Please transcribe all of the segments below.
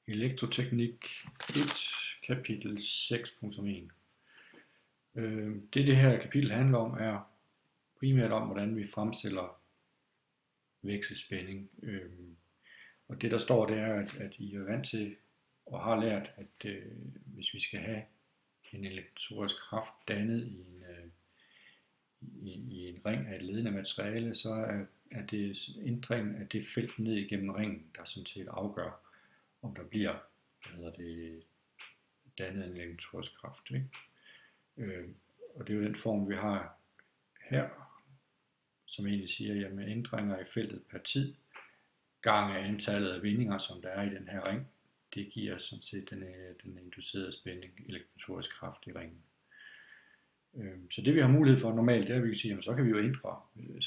Elektroteknik 1, kapitel 6.1. Det her kapitel handler om, er primært om, hvordan vi fremstiller vekselspænding. Og det der står, det er, at I er vant til og har lært, at hvis vi skal have en elektrisk kraft dannet i en ring af et ledende materiale, så er det ændringen af det felt ned igennem ringen, der sådan set afgør, om der bliver dannet en elektrisk kraft. Ikke? Og det er jo den form, vi har her, som egentlig siger, at ændringer i feltet per tid, gange antallet af vindinger, som der er i den her ring, det giver sådan set den inducerede spænding, elektrisk kraft i ringen. Så det vi har mulighed for normalt, det er, at vi kan sige, at så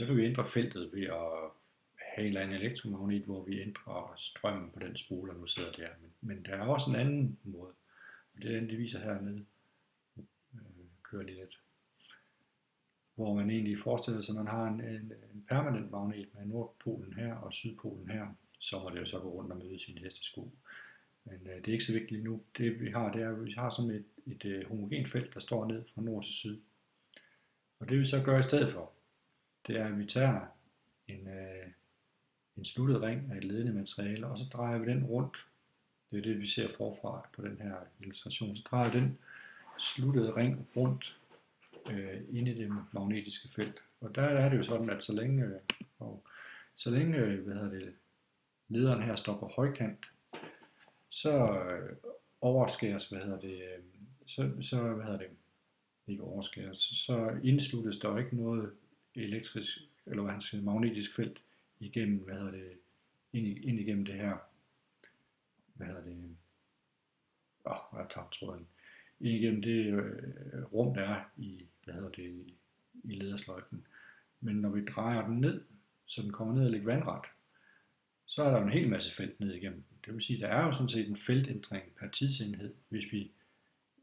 kan vi ændre feltet ved at have en eller anden elektromagnet, hvor vi ændrer strømmen på den spole, der nu sidder der. Men der er også en anden måde, og det er den, de viser hernede. Kører lige lidt. Hvor man egentlig forestiller sig, at man har en permanent magnet med Nordpolen her og Sydpolen her. Så må det jo så gå rundt og møde sin hestesko. Men det er ikke så vigtigt nu. Det vi har, det er, at vi har sådan et homogent felt, der står ned fra nord til syd. Og det vi så gør i stedet for, det er, at vi tager en sluttet ring af et ledende materiale, og så drejer vi den rundt. Det er det, vi ser forfra på den her illustration. Så drejer vi den sluttede ring rundt inde i det magnetiske felt. Og der er det jo sådan, at så længe lederen her står på højkant, så overskæres, så indsluttes der ikke noget elektrisk, eller magnetisk felt igennem, ind igennem det her, ind igennem det rum, der er i, i ledersløjfen. Men når vi drejer den ned, så den kommer ned og ligger vandret, så er der en hel masse felt ned igennem. Det vil sige, at der er jo sådan set en feltændring per tidsenhed, hvis vi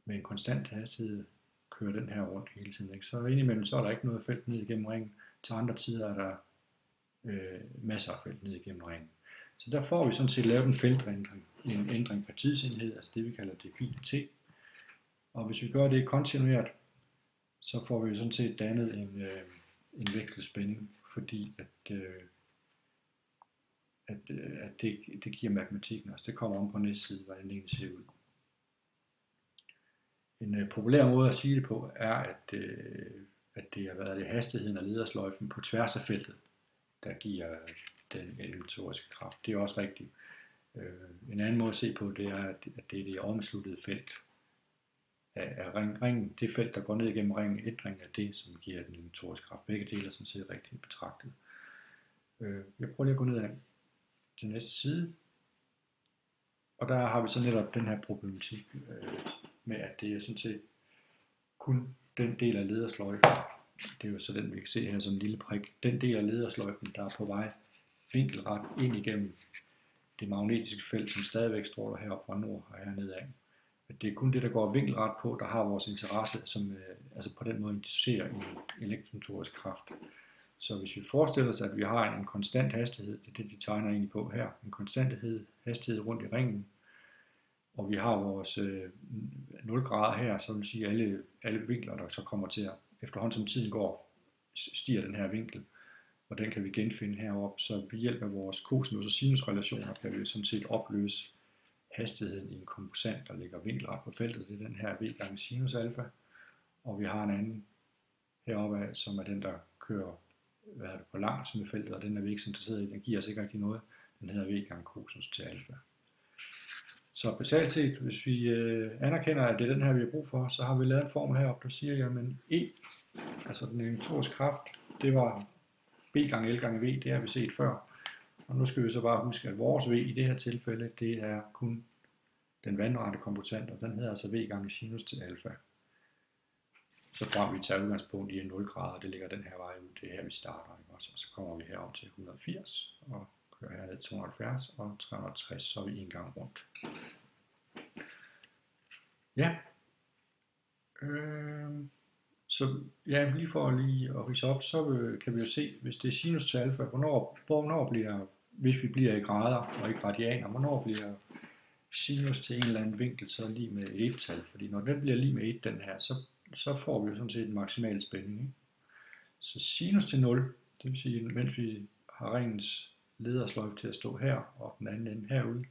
med en konstant hastighed kører den her rundt hele tiden. Ikke? Så indimellem så er der ikke noget felt ned igennem ringen. Til andre tider er der masser af felt ned igennem ringen. Så der får vi sådan set lavet en feltændring, en ændring per tidsenhed, altså det vi kalder defin T. Og hvis vi gør det kontinuert, så får vi sådan set dannet en vekselspænding, fordi at det giver matematikken også. Det kommer om på næste side, hvordan det egentlig ser ud. En populær måde at sige det på er, at det har været hastigheden af ledersløjfen på tværs af feltet, der giver den elektriske kraft. Det er også rigtigt. En anden måde at se på det er, at det er det omsluttede felt af ringen, det felt, der går ned igennem ringen, ændring af det, som giver den elektriske kraft. Begge dele er sådan set rigtigt betragtet. Jeg prøver lige at gå ned til næste side. Og der har vi så netop den her problematik med, at det er sådan set kun den del af ledersløjfen. Det er jo så den, vi kan se her som en lille prik. Den del af ledersløjfen, der er på vej vinkelret ind igennem det magnetiske felt, som stadigvæk stråler heroppe fra nord og hernede af. At det er kun det, der går vinkelret på, der har vores interesse, som altså på den måde interesserer en elektromotorisk kraft. Så hvis vi forestiller os, at vi har en konstant hastighed, det er det, de tegner egentlig på her, en konstant hastighed rundt i ringen, og vi har vores 0 grader her, så vil sige, alle vinkler, der så kommer til at, efterhånden som tiden går, stiger den her vinkel, og den kan vi genfinde heroppe, så ved hjælp af vores cosinus- og sinusrelationer kan vi sådan set opløse hastigheden i en komposant, der ligger vinkelret på feltet. Det er den her v gange sinus alfa, og vi har en anden heroppe af, som er den, der kører på langs med feltet, og den er vi ikke så interesseret i. Den giver os ikke rigtig noget. Den hedder v gange cosinus til alfa. Så basalt set, hvis vi anerkender, at det er den her, vi har brug for, så har vi lavet en formel heroppe, der siger, jamen E, altså den elektriske kraft, det var B gange L gange V, det har vi set før. Og nu skal vi så bare huske, at vores V i det her tilfælde, det er kun den vandrette komponent, og den hedder altså V gange sinus til alfa. Så frem vi tager udgangspunkt i 0 grader, det ligger den her vej ud, det er her vi starter, ikke? Og så kommer vi herop til 180, og kører herned til 270 og 360, så er vi en gang rundt. Ja. Så ja, lige for at ridse op, så kan vi jo se, hvis det er sinus til alfa, hvornår bliver, hvis vi bliver i grader og i gradianer, hvornår bliver sinus til en eller anden vinkel, så er lige med et tal, fordi når den bliver lige med 1, den her, så får vi jo sådan set en maksimal spænding. Ikke? Så sinus til 0, det vil sige, mens vi har ringens ledersløjfe til at stå her, og den anden ende herude,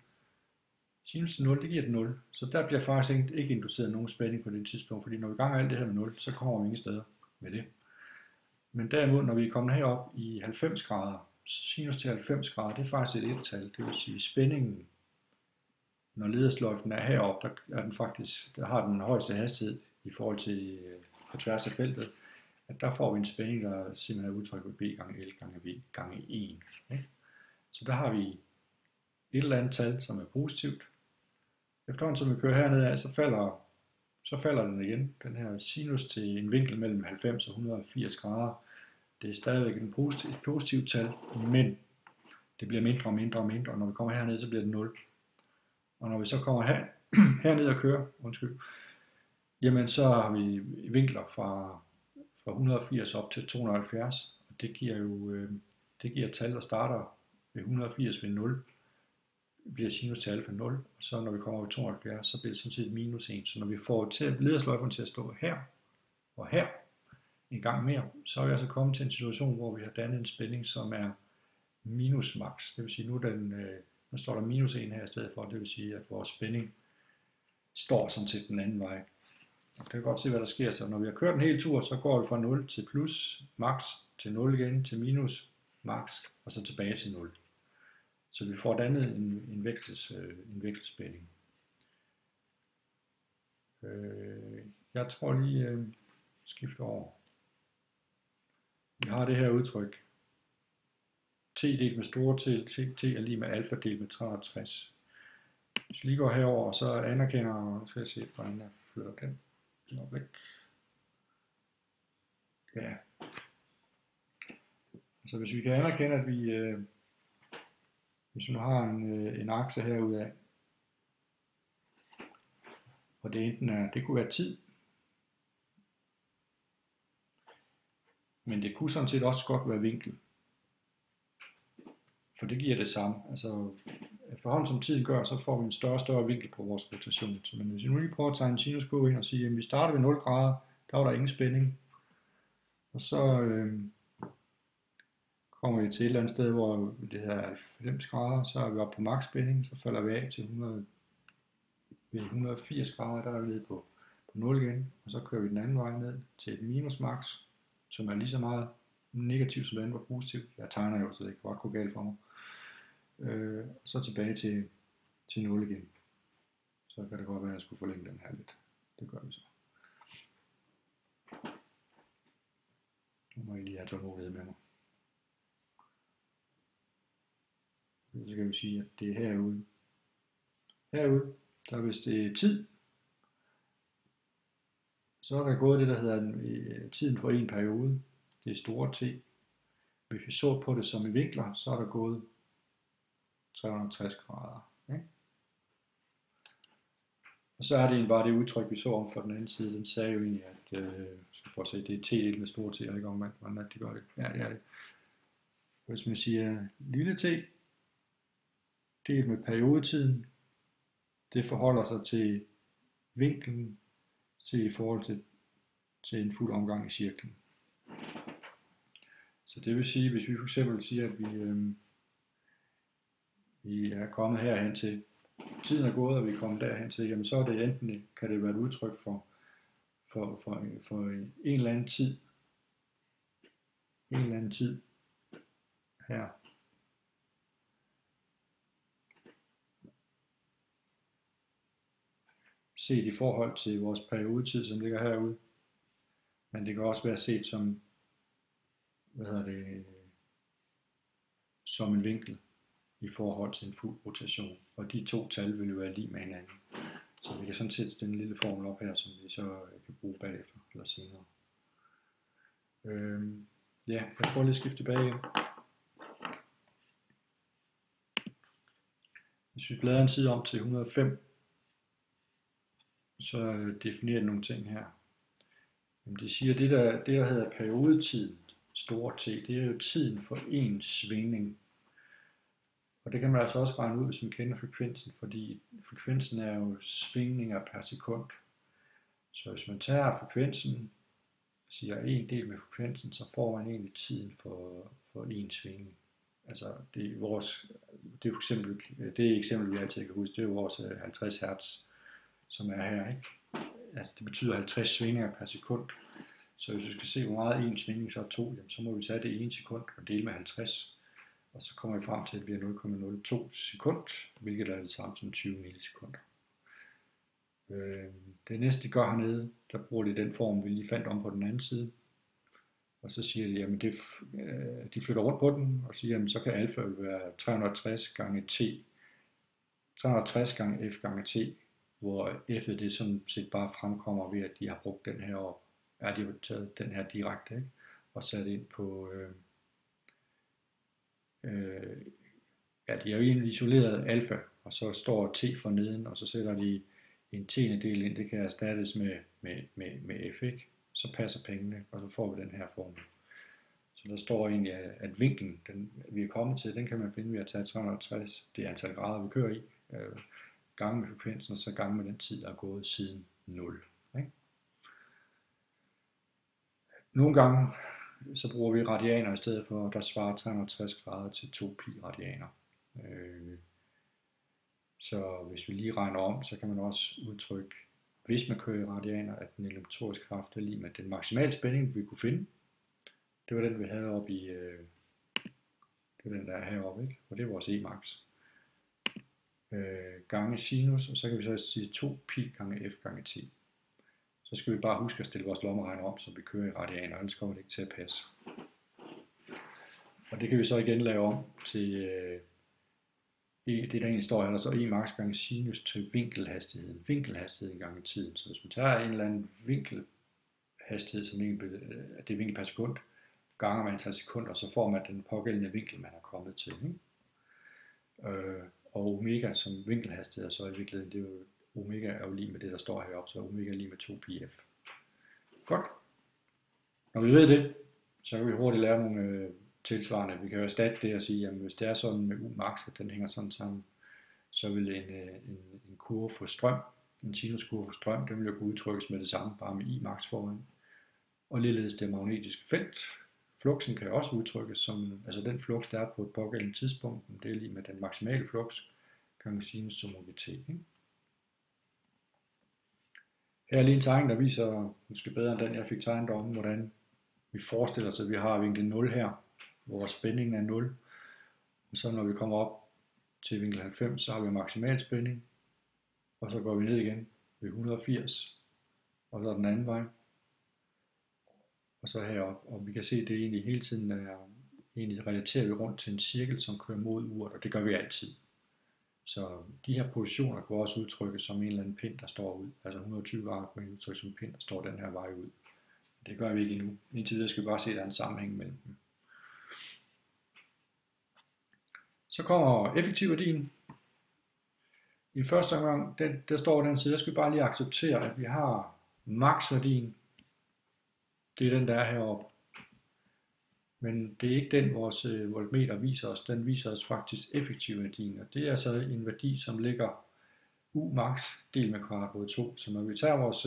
sinus til 0, det giver et 0, så der bliver faktisk ikke induceret nogen spænding på det tidspunkt, fordi når vi ganger alt det her med 0, så kommer vi ingen steder med det. Men derimod, når vi er kommet herop i 90 grader, sinus til 90 grader, det er faktisk et et-tal, det vil sige spændingen, når ledersløjfen er heroppe, der har den højeste hastighed i forhold til på tværs af feltet, at der får vi en spænding, der simpelthen er udtrykt ved B gange L gange V gange 1. Ikke? Så der har vi et eller andet tal, som er positivt. Efterhånden som vi kører hernede af, så falder den igen. Den her sinus til en vinkel mellem 90 og 180 grader, det er stadigvæk et positivt tal, men det bliver mindre og mindre og mindre, og når vi kommer herned, så bliver det 0. Og når vi så kommer herned og kører, jamen så har vi vinkler fra 180 op til 270, og det giver et tal, der starter ved 180 ved 0, bliver sinus til alfa 0, og så når vi kommer over 270, så bliver det sådan set minus 1. Så når vi får ledersløjfen til at stå her og her en gang mere, så er vi altså kommet til en situation, hvor vi har dannet en spænding, som er minus max. Det vil sige, nu står der minus 1 her i stedet for, det vil sige, at vores spænding står sådan set den anden vej. Og det kan godt se, hvad der sker. Så når vi har kørt en hel tur, så går vi fra 0 til plus, max, til 0 igen, til minus, max, og så tilbage til 0. Så vi får dannet en vekselspænding. Jeg tror lige skifter over. Vi har det her udtryk. T delt med store T er lige med alfa delt med 360. Hvis vi lige går herover, så anerkender, skal jeg se, hvordan jeg flytter den væk. Ja. Så hvis vi kan anerkende, at hvis vi nu har en akse herude af, og det kunne være tid, men det kunne sådan set også godt være vinkel. For det giver det samme. Altså, efterhånden som tiden gør, så får vi en større og større vinkel på vores rotation. Så men hvis vi nu lige prøver at tegne en sinuskurve ind og sige, at vi starter ved 0 grader, der var der ingen spænding. Og så kommer vi til et eller andet sted, hvor det her er 90 grader, så er vi oppe på max spænding, så falder vi af til 180 grader, der er vi nede på 0 igen, og så kører vi den anden vej ned til et minus max, som er lige så meget negativt, som den var positivt. Jeg tegner jo, så det kan godt gå galt for mig. Så tilbage til 0 igen. Så kan det godt være, at jeg skulle forlænge den her lidt. Det gør vi så. Nu må I lige have tålmodighed med mig. Så kan vi sige, at det er herude. Herude, der hvis det er tid, så er der gået det, der hedder tiden for en periode. Det er store T. Hvis vi så på det som i vinkler, så er der gået 360 grader. Ikke? Og så er det bare det udtryk, vi så om for den anden side. Den sagde jo egentlig, at for at se, det er T delt med store T, og ikke omvendt, hvordan de gør det. Ja, det er det. Hvis man siger lille T delt med periodetiden, det forholder sig til vinklen i forhold til en fuld omgang i cirklen. Så det vil sige, hvis vi for eksempel siger, at vi er kommet herhen til, tiden er gået, og vi er kommet derhen til, jamen så er det enten, kan det være et udtryk for en eller anden tid, her. Set i forhold til vores periodetid, som ligger herude. Men det kan også være set som, som en vinkel i forhold til en fuld rotation. Og de to tal vil jo være lige med hinanden. Så vi kan sådan set stille en lille formel op her, som vi så kan bruge bagefter eller senere. Ja, jeg prøver lige at skifte tilbage igen. Hvis vi bladrer en side om til 105, så definerer det nogle ting her. Jamen det siger, det der hedder periodetiden, store T, det er jo tiden for en svingning. Og det kan man altså også regne ud, hvis man kender frekvensen, fordi frekvensen er jo svingninger per sekund. Så hvis man tager frekvensen, siger en del med frekvensen, så får man egentlig tiden for en svingning. Altså det er vores, det er for eksempel, det eksempel vi altid kan huske, det er jo vores 50 hertz, som er her, ikke? Altså det betyder 50 svingninger per sekund. Så hvis vi skal se, hvor meget en svingning så er 2, jamen, så må vi tage det 1 sekund og dele med 50. Og så kommer vi frem til, at det bliver 0,02 sekund, hvilket er det samme som 20 millisekunder. Det næste de gør hernede, der bruger de den form, vi lige fandt om på den anden side. Og så siger de, jamen de flytter rundt på den, og siger, jamen så kan alfa være 360 gange t. 360 gange f gange t, hvor f'et det sådan set bare fremkommer ved, at de har brugt den her op. Ja, de har taget den her direkte, ikke? Og sat ind på, ja, de har jo egentlig isoleret alfa, og så står t for neden, og så sætter de en tiendedel ind, det kan erstattes med f, ikke? Så passer pengene, og så får vi den her formel. Så der står egentlig, at vinklen, vi er kommet til, den kan man finde ved at tage 360, det er antal grader, vi kører i, gange med frekvensen, og så gange med den tid, der er gået siden 0. Ikke? Nogle gange, så bruger vi radianer i stedet for, der svarer 360 grader til 2 pi radianer. Så hvis vi lige regner om, så kan man også udtrykke, hvis man kører i radianer, at den elektromotoriske kraft er lige med den maksimale spænding, vi kunne finde. Det var den, vi havde oppe i, det var den, der er heroppe, ikke? Og det er vores E-max. Gange sinus, og så kan vi så sige 2 pi gange f gange t. Så skal vi bare huske at stille vores lommeregner om, så vi kører i radianer, ellers kommer det ikke til at passe. Og det kan vi så igen lave om til, det der egentlig står her, der så E max gange sinus til vinkelhastigheden. Vinkelhastigheden gange tiden. Så hvis man tager en eller anden vinkelhastighed, som det er vinkel per sekund, ganger med antal sekunder, så får man den pågældende vinkel, man er kommet til. Ikke? Og omega som vinkelhastighed, så i virkeligheden, det er jo, omega er jo lige med det, der står heroppe, så omega er lige med 2 pi f. Godt. Når vi ved det, så kan vi hurtigt lave nogle tilsvarende. Vi kan jo erstatte det og sige, at hvis det er sådan med U max, at den hænger sådan sammen, så vil en kurve for strøm, en sinuskurve for strøm, den vil jo kunne udtrykkes med det samme, bare med I max foran. Og ligeledes det magnetiske felt. Fluxen kan også udtrykkes som, altså den flux, der er på et pågældende tidspunkt, det er lige med den maksimale flux, gange sinus som OVT. Ikke? Her er lige en tegning, der viser, måske bedre end den, jeg fik tegnet om, hvordan vi forestiller os, at vi har vinkel 0 her, hvor spændingen er 0. Og så når vi kommer op til vinkel 90, så har vi maksimal spænding. Og så går vi ned igen ved 180. Og så den anden vej. Og så herop. Og vi kan se, at det egentlig hele tiden egentlig relaterer vi rundt til en cirkel, som kører mod uret. Og det gør vi altid. Så de her positioner kan også udtrykkes som en eller anden pind, der står ud. Altså 120 grader kan udtrykkes som en pind, der står den her vej ud. Det gør vi ikke endnu. Indtil videre skal vi bare se, at der er en sammenhæng mellem dem. Så kommer effektivværdien. I første omgang, der står den side, der skal vi bare lige acceptere, at vi har maksværdien. Det er den, der er heroppe. Men det er ikke den, vores voltmeter viser os. Den viser os faktisk effektivværdien. Og det er så en værdi, som ligger U max delt med kvadrat mod 2. Så når vi tager vores,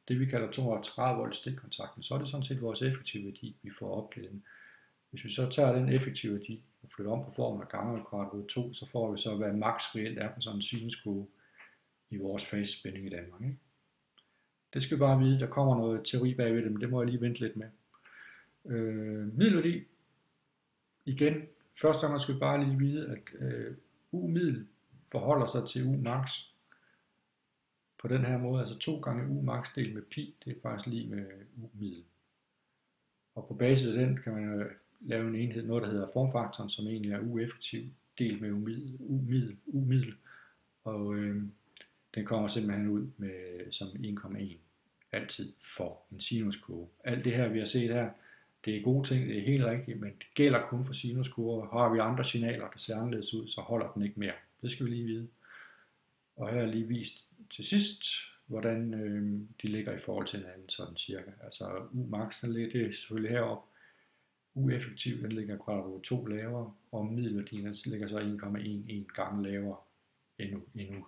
det vi kalder 230 volt stikkontakten, så er det sådan set vores effektivværdi, vi får opgivet. Hvis vi så tager den effektivværdi og flytter om på formen af gange med kvadrat mod 2, så får vi så, hvad max reelt er på sådan en sinuskurve i vores fasespænding i Danmark. Ikke? Det skal vi bare vide. Der kommer noget teori bagved det, men det må jeg lige vente lidt med. Middelværdi. Igen, første gang skal vi bare lige vide, at U-middel forholder sig til U-max på den her måde. Altså 2 gange U-max delt med pi, det er faktisk lige med U-middel. Og på basis af den kan man lave en enhed, noget der hedder formfaktoren, som egentlig er U-effektiv delt med U-middel. Og den kommer simpelthen ud med som 1,1 altid for en sinuskurve. Alt det her vi har set her, det er gode ting, det er helt rigtigt, men det gælder kun for sinuskurver. Har vi andre signaler, der ser anderledes ud, så holder den ikke mere. Det skal vi lige vide. Og her er lige vist til sidst, hvordan de ligger i forhold til hinanden, sådan cirka. Altså U max, det er selvfølgelig heroppe. ueffektiv, den ligger kvadratur 2 lavere, og middelværdien den ligger så 1,11 gange lavere endnu. Ikke?